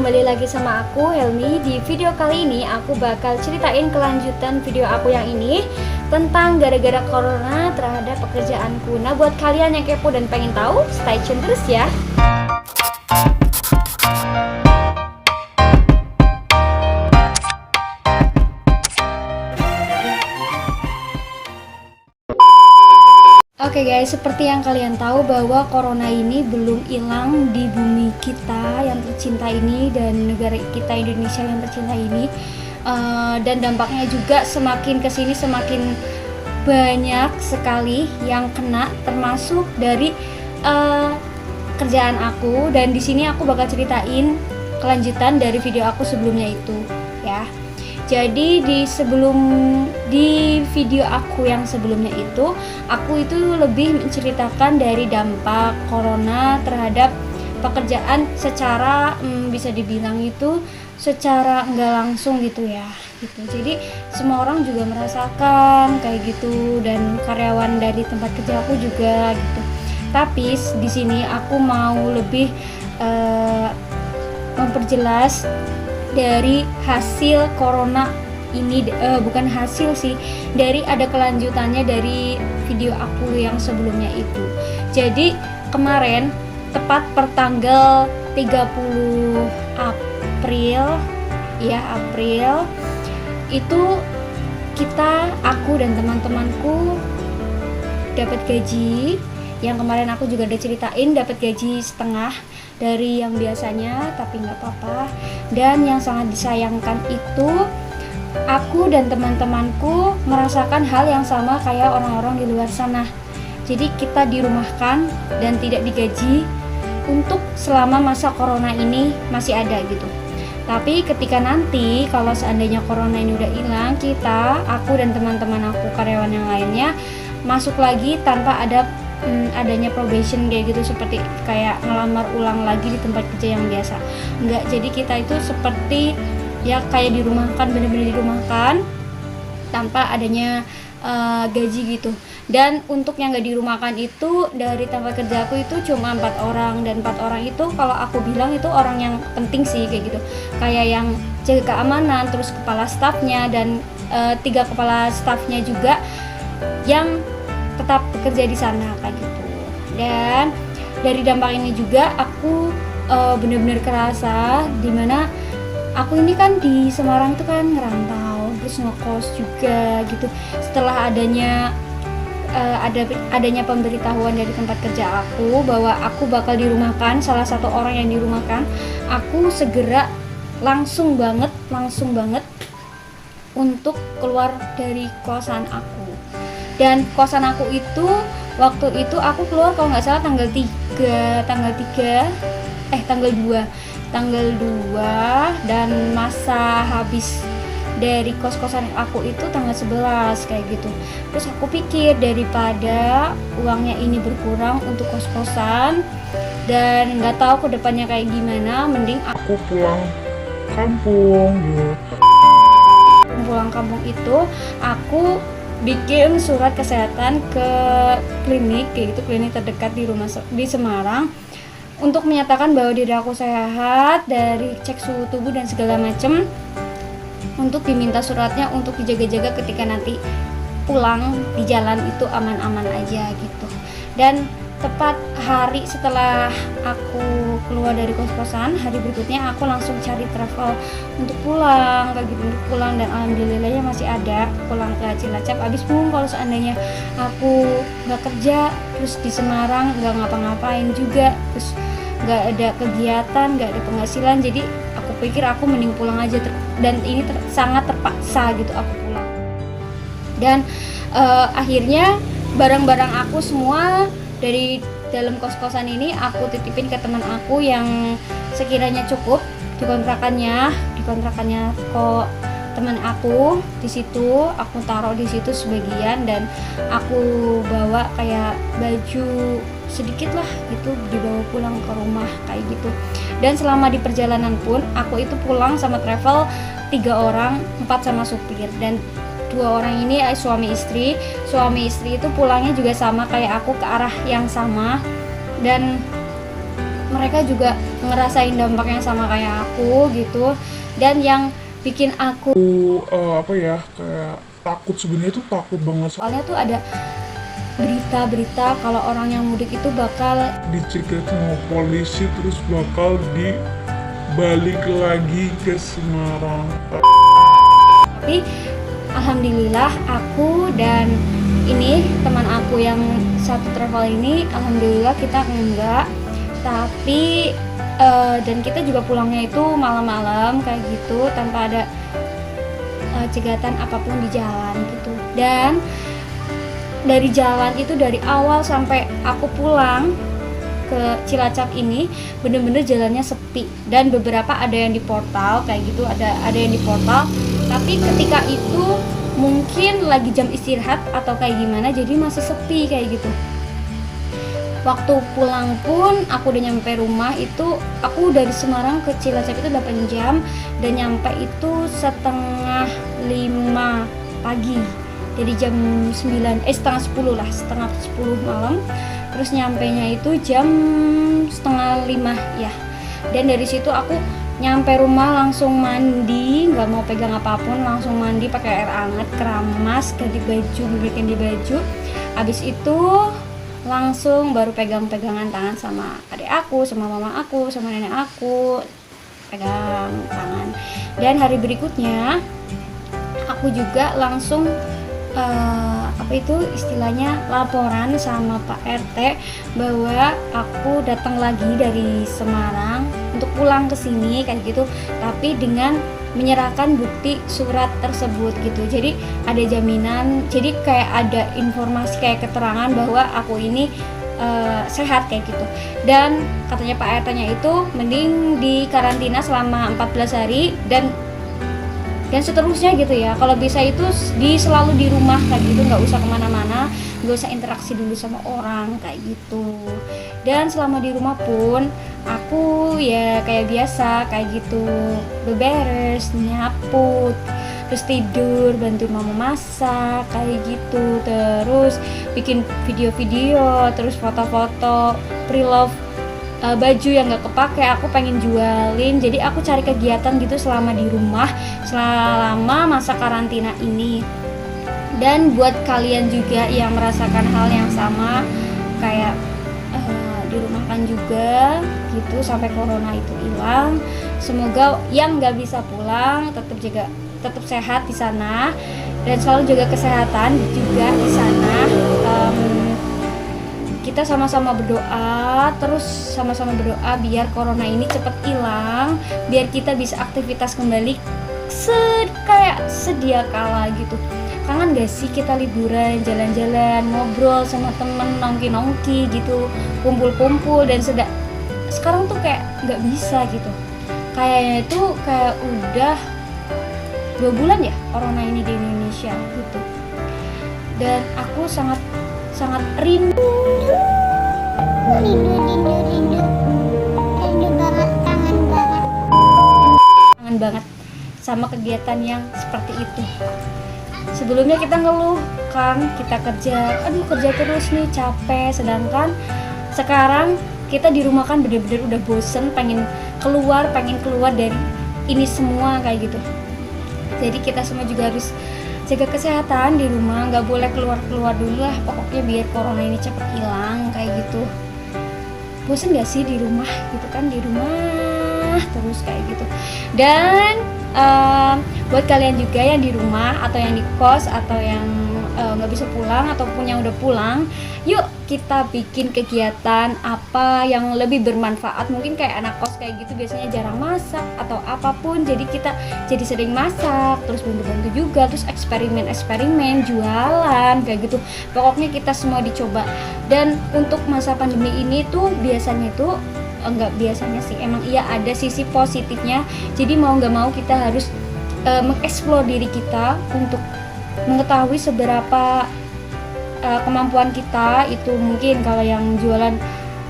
kembali lagi sama aku Helmi. Di video kali ini aku bakal ceritain kelanjutan video aku yang ini tentang gara-gara corona terhadap pekerjaanku. Nah, buat kalian yang kepo dan pengen tahu, stay tune terus ya. Oke guys, seperti yang kalian tahu bahwa corona ini belum hilang di bumi kita yang tercinta ini dan negara kita Indonesia yang tercinta ini. Dan dampaknya juga semakin kesini semakin banyak sekali yang kena, termasuk dari kerjaan aku. Dan di sini aku bakal ceritain kelanjutan dari video aku sebelumnya itu, ya. Jadi di video aku yang sebelumnya itu, aku itu lebih menceritakan dari dampak corona terhadap pekerjaan secara bisa dibilang itu secara nggak langsung gitu ya. Gitu. Jadi semua orang juga merasakan kayak gitu dan karyawan dari tempat kerja aku juga gitu. Tapi di sini aku mau lebih memperjelas dari hasil corona ini, bukan hasil sih, dari ada kelanjutannya dari video aku yang sebelumnya itu. Jadi kemarin tepat pertanggal 30 April ya, April itu aku dan teman-temanku dapat gaji. Yang kemarin aku juga udah ceritain, dapat gaji setengah dari yang biasanya, tapi nggak apa-apa. Dan yang sangat disayangkan itu, aku dan teman-temanku merasakan hal yang sama kayak orang-orang di luar sana. Jadi kita dirumahkan dan tidak digaji untuk selama masa corona ini masih ada gitu. Tapi ketika nanti kalau seandainya corona ini udah hilang, aku dan teman-teman aku, karyawan yang lainnya, masuk lagi tanpa adanya probation kayak gitu, seperti kayak ngelamar ulang lagi di tempat kerja yang biasa. Enggak, jadi kita itu seperti ya kayak dirumahkan, benar-benar dirumahkan tanpa adanya gaji gitu. Dan untuk yang gak dirumahkan itu dari tempat kerja aku itu cuma 4 orang, dan 4 orang itu kalau aku bilang itu orang yang penting sih kayak gitu, kayak yang jaga keamanan, terus kepala stafnya dan 3 kepala stafnya juga yang tetap bekerja di sana kayak gitu. Dan dari dampak ini juga aku benar-benar kerasa, dimana aku ini kan di Semarang itu kan ngerantau, terus ngekos juga gitu. Setelah adanya pemberitahuan dari tempat kerja aku bahwa aku bakal dirumahkan, salah satu orang yang dirumahkan, aku segera langsung banget untuk keluar dari kosan aku. Dan kosan aku itu waktu itu aku keluar kalau nggak salah tanggal 2 dan masa habis dari kos-kosan aku itu tanggal 11 kayak gitu. Terus aku pikir daripada uangnya ini berkurang untuk kos-kosan dan nggak tahu ke depannya kayak gimana, mending aku pulang kampung gitu. Pulang kampung itu aku bikin surat kesehatan ke klinik kayak gitu, klinik terdekat di Semarang, untuk menyatakan bahwa diri aku sehat, dari cek suhu tubuh dan segala macem, untuk diminta suratnya untuk dijaga-jaga ketika nanti pulang di jalan itu aman-aman aja gitu. Dan tepat hari setelah aku keluar dari kos-kosan, hari berikutnya aku langsung cari travel untuk pulang kayak gitu, untuk pulang. Dan alhamdulillahnya masih ada pulang ke Cilacap. Abis pun kalau seandainya aku nggak kerja terus di Semarang, nggak ngapa-ngapain juga, terus nggak ada kegiatan, nggak ada penghasilan, jadi aku pikir aku mending pulang aja. Dan ini sangat terpaksa gitu aku pulang. Dan akhirnya barang-barang aku semua dari dalam kos-kosan ini aku titipin ke teman aku yang sekiranya cukup di kontrakannya kok teman aku. Di situ aku taruh di situ sebagian, dan aku bawa kayak baju sedikit lah gitu, dibawa pulang ke rumah kayak gitu. Dan selama di perjalanan pun aku itu pulang sama travel 3 orang, 4 sama supir, dan 2 orang ini suami istri itu pulangnya juga sama kayak aku, ke arah yang sama. Dan mereka juga ngerasain dampak yang sama kayak aku gitu. Dan yang bikin aku kayak takut, sebenarnya tuh takut banget soalnya tuh ada berita-berita kalau orang yang mudik itu bakal dicegat sama polisi, terus bakal dibalik lagi ke Semarang. tapi alhamdulillah aku dan ini teman aku yang satu travel ini alhamdulillah kita enggak, tapi dan kita juga pulangnya itu malam-malam kayak gitu tanpa ada cegatan apapun di jalan gitu. Dan dari jalan itu dari awal sampai aku pulang ke Cilacap ini bener-bener jalannya sepi, dan beberapa ada yang di portal kayak gitu, ada yang di portal, tapi ketika itu mungkin lagi jam istirahat atau kayak gimana jadi masih sepi kayak gitu. Waktu pulang pun aku udah nyampe rumah itu, aku dari Semarang ke Cilacap itu 8 jam dan nyampe itu setengah 5 pagi. Jadi jam 9, setengah 10 lah, setengah 10 malam. Terus nyampenya itu jam setengah 5 ya. Dan dari situ aku nyampe rumah langsung mandi, nggak mau pegang apapun, langsung mandi pakai air hangat, keramas, ganti baju, ganti baju. Abis itu langsung baru pegang-pegangan tangan sama adik aku, sama mama aku, sama nenek aku, pegang tangan. Dan hari berikutnya aku juga langsung istilahnya laporan sama Pak RT bahwa aku datang lagi dari Semarang untuk pulang ke sini kayak gitu, tapi dengan menyerahkan bukti surat tersebut gitu. Jadi ada jaminan, jadi kayak ada informasi kayak keterangan bahwa aku ini sehat kayak gitu. Dan katanya Pak RT-nya itu mending di karantina selama 14 hari dan seterusnya gitu ya. Kalau bisa itu selalu di rumah kayak gitu, nggak usah kemana-mana, nggak usah interaksi dulu sama orang kayak gitu. Dan selama di rumah pun aku ya kayak biasa kayak gitu, beberes, nyapu, terus tidur, bantu mama masak kayak gitu, terus bikin video-video, terus foto-foto pre-love baju yang gak kepake aku pengen jualin. Jadi aku cari kegiatan gitu selama di rumah, selama masa karantina ini. Dan buat kalian juga yang merasakan hal yang sama kayak dirumahkan juga gitu sampai corona itu hilang, semoga yang gak bisa pulang tetap sehat di sana dan selalu jaga kesehatan juga di sana. Kita sama-sama berdoa, terus sama-sama berdoa biar corona ini cepat hilang, biar kita bisa aktivitas kembali kayak sedia kala gitu. Kangen gak sih kita liburan, jalan-jalan, ngobrol sama temen, nongki-nongki gitu, kumpul-kumpul, dan sekarang tuh kayak gak bisa gitu. Kayaknya itu kayak udah 2 bulan ya corona ini di Indonesia gitu. Dan aku sangat rindu banget, kangen banget sama kegiatan yang seperti itu. Sebelumnya kita ngeluh kan, kita kerja terus nih capek, sedangkan sekarang kita di rumah kan bener-bener udah bosen, pengen keluar dari ini semua kayak gitu. Jadi kita semua juga harus jaga kesehatan di rumah, nggak boleh keluar dulu lah pokoknya biar corona ini cepet hilang kayak gitu. Bosen gak sih di rumah gitu kan, di rumah terus kayak gitu. Dan buat kalian juga yang di rumah atau yang di kos atau yang nggak bisa pulang ataupun yang udah pulang, yuk kita bikin kegiatan apa yang lebih bermanfaat. Mungkin kayak anak kos kayak gitu biasanya jarang masak atau apapun, jadi kita jadi sering masak, terus bantu-bantu juga, terus eksperimen jualan kayak gitu. Pokoknya kita semua dicoba. Dan untuk masa pandemi ini tuh biasanya tuh enggak biasanya sih, emang iya ada sisi positifnya. Jadi mau nggak mau kita harus mengeksplor diri kita untuk mengetahui seberapa kemampuan kita itu. Mungkin kalau yang jualan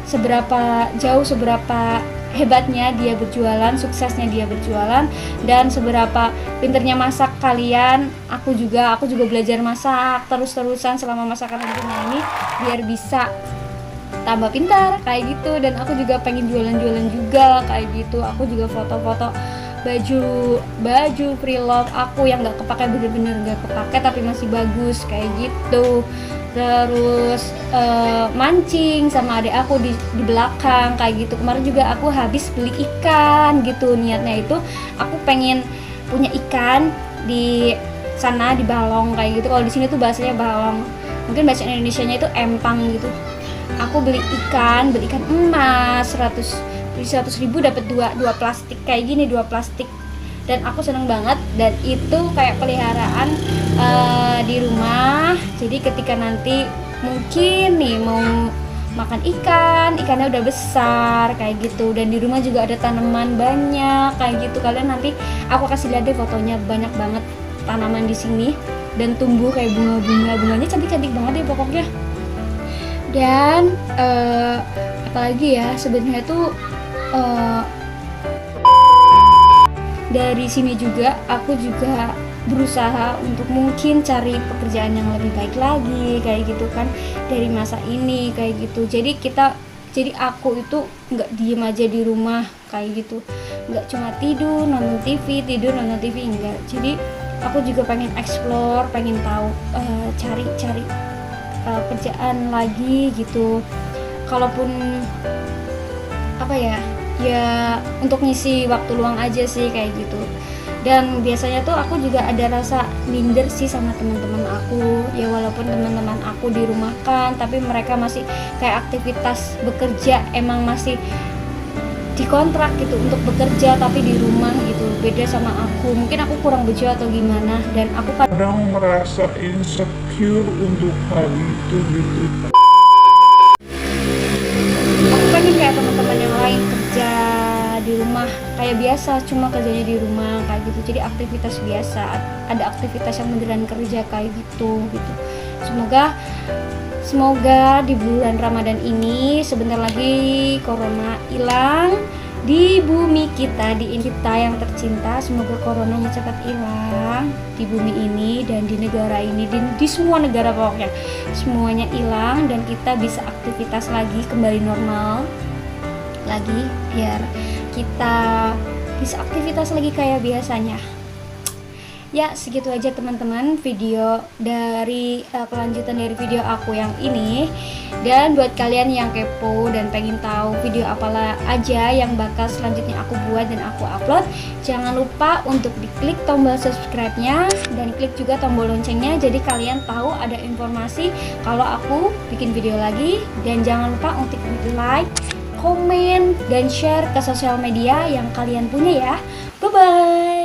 seberapa jauh, seberapa hebatnya dia berjualan, suksesnya dia berjualan, dan seberapa pinternya masak kalian. Aku juga belajar masak terus-terusan selama masa karantina ini biar bisa tambah pintar kayak gitu. Dan aku juga pengen jualan-jualan juga kayak gitu. Aku juga foto-foto baju pre-love aku yang nggak kepake, bener-bener nggak kepake tapi masih bagus kayak gitu. Terus mancing sama adik aku di belakang kayak gitu. Kemarin juga aku habis beli ikan gitu, niatnya itu aku pengen punya ikan di sana, di balong kayak gitu. Kalau di sini tuh bahasanya balong, mungkin bahasa Indonesianya itu empang gitu. Aku beli ikan emas 100.000 dapat dua plastik kayak gini, 2 plastik. Dan aku seneng banget, dan itu kayak peliharaan di rumah. Jadi ketika nanti mungkin nih mau makan ikannya udah besar kayak gitu. Dan di rumah juga ada tanaman banyak kayak gitu. Kalian nanti aku kasih lihat deh fotonya, banyak banget tanaman di sini dan tumbuh kayak bunganya cantik-cantik banget deh pokoknya. Dan apalagi ya, sebenarnya tuh dari sini juga aku juga berusaha untuk mungkin cari pekerjaan yang lebih baik lagi kayak gitu kan dari masa ini kayak gitu. Jadi aku itu nggak diem aja di rumah kayak gitu, nggak cuma tidur nonton TV enggak. Jadi aku juga pengen explore, pengen tahu, cari kerjaan lagi gitu. Kalaupun apa ya untuk ngisi waktu luang aja sih kayak gitu. Dan biasanya tuh aku juga ada rasa minder sih sama teman-teman aku ya, walaupun teman-teman aku dirumahkan tapi mereka masih kayak aktivitas bekerja, emang masih dikontrak gitu untuk bekerja tapi di rumah gitu. Beda sama aku, mungkin aku kurang bejo atau gimana, dan aku Kadang merasa insecure untuk hal itu gitu. aku pengen kayak teman-teman yang lain kerja di rumah kayak biasa, cuma kerjanya di rumah kayak gitu. Jadi aktivitas biasa, ada aktivitas yang beneran kerja kayak gitu. Semoga di bulan Ramadan ini sebentar lagi corona hilang di bumi kita, di kita yang tercinta. Semoga coronanya cepat hilang di bumi ini dan di negara ini, di semua negara pokoknya semuanya hilang, dan kita bisa aktivitas lagi, kembali normal lagi, biar kita bisa aktivitas lagi kayak biasanya. Ya segitu aja teman-teman video dari kelanjutan dari video aku yang ini. Dan buat kalian yang kepo dan pengen tahu video apalah aja yang bakal selanjutnya aku buat dan aku upload, jangan lupa untuk diklik tombol subscribe-nya dan klik juga tombol loncengnya, jadi kalian tahu ada informasi kalau aku bikin video lagi. Dan jangan lupa untuk like, komen, dan share ke sosial media yang kalian punya ya. Bye bye.